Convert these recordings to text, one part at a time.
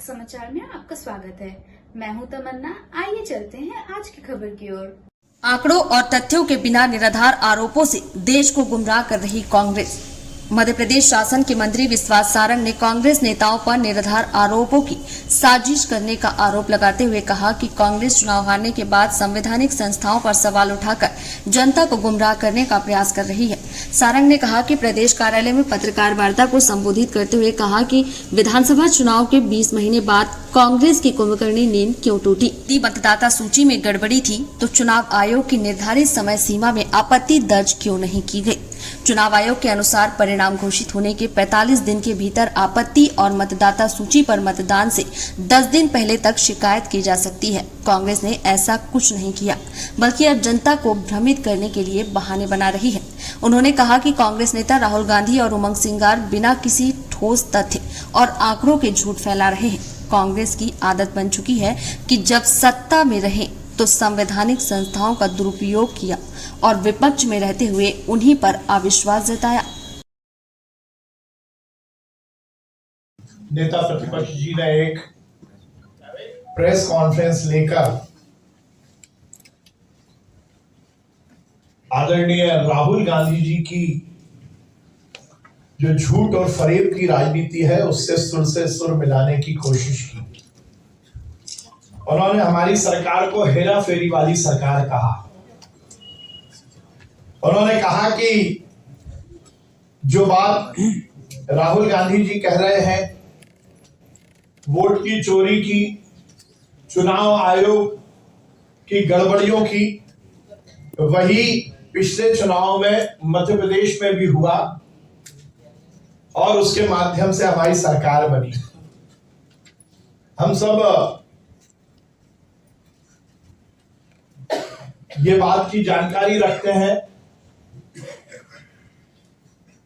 समाचार में आपका स्वागत है। मैं हूं तमन्ना। आइए चलते हैं आज की खबर की ओर। आंकड़ों और तथ्यों के बिना निराधार आरोपों से देश को गुमराह कर रही कांग्रेस। मध्य प्रदेश शासन के मंत्री विश्वास सारंग ने कांग्रेस नेताओं पर निराधार आरोपों की साजिश करने का आरोप लगाते हुए कहा कि कांग्रेस चुनाव हारने के बाद संवैधानिक संस्थाओं पर सवाल उठाकर जनता को गुमराह करने का प्रयास कर रही है। सारंग ने कहा कि प्रदेश कार्यालय में पत्रकार वार्ता को संबोधित करते हुए कहा कि विधानसभा चुनाव के 20 महीने बाद कांग्रेस की कुंभकर्णी नींद क्यों टूटी? यदि मतदाता सूची में गड़बड़ी थी तो चुनाव आयोग की निर्धारित समय सीमा में आपत्ति दर्ज क्यों नहीं की गई? चुनाव आयोग के अनुसार परिणाम घोषित होने के 45 दिन के भीतर आपत्ति और मतदाता सूची पर मतदान से 10 दिन पहले तक शिकायत की जा सकती है। कांग्रेस ने ऐसा कुछ नहीं किया, बल्कि अब जनता को भ्रमित करने के लिए बहाने बना रही है। उन्होंने कहा कि कांग्रेस नेता राहुल गांधी और उमंग सिंगार बिना किसी ठोस तथ्य और आंकड़ों के झूठ फैला रहे हैं। कांग्रेस की आदत बन चुकी है कि जब सत्ता में रहे तो संवैधानिक संस्थाओं का दुरुपयोग किया और विपक्ष में रहते हुए उन्हीं पर अविश्वास जताया। नेता प्रतिपक्ष जी ने एक प्रेस कॉन्फ्रेंस लेकर आदरणीय राहुल गांधी जी की जो झूठ और फरेब की राजनीति है उससे सुर मिलाने की कोशिश की। उन्होंने हमारी सरकार को हेरा फेरी वाली सरकार कहा। उन्होंने कहा कि जो बात राहुल गांधी जी कह रहे हैं वोट की चोरी की, चुनाव आयोग की गड़बड़ियों की, वही पिछले चुनाव में मध्य प्रदेश में भी हुआ और उसके माध्यम से हमारी सरकार बनी। हम सब ये बात की जानकारी रखते हैं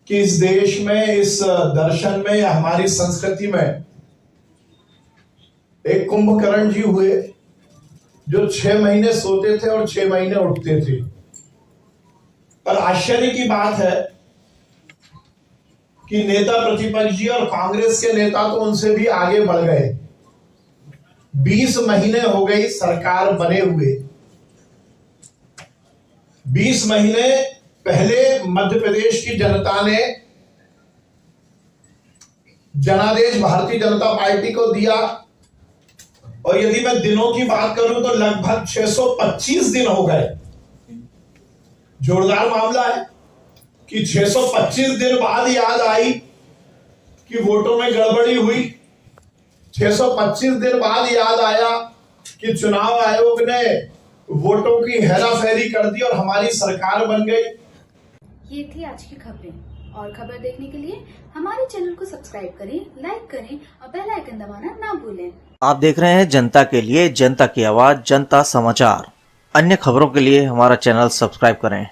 कि इस देश में, इस दर्शन में या हमारी संस्कृति में एक कुंभकर्ण जी हुए जो 6 महीने सोते थे और 6 महीने उठते थे। पर आश्चर्य की बात है कि नेता प्रतिपक्ष जी और कांग्रेस के नेता तो उनसे भी आगे बढ़ गए। 20 महीने हो गई सरकार बने हुए। 20 महीने पहले मध्य प्रदेश की जनता ने जनादेश भारतीय जनता पार्टी को दिया और यदि मैं दिनों की बात करूं तो लगभग 625 दिन हो गए। जोरदार मामला है कि 625 दिन बाद याद आई कि वोटों में गड़बड़ी हुई। 625 दिन बाद याद आया कि चुनाव आयोग ने वोटों की हेराफेरी कर दी और हमारी सरकार बन गई। ये थी आज की खबरें। और खबर देखने के लिए हमारे चैनल को सब्सक्राइब करें, लाइक करें और बेल आइकन दबाना ना भूलें। आप देख रहे हैं जनता के लिए, जनता की आवाज, जनता समाचार। अन्य खबरों के लिए हमारा चैनल सब्सक्राइब करें।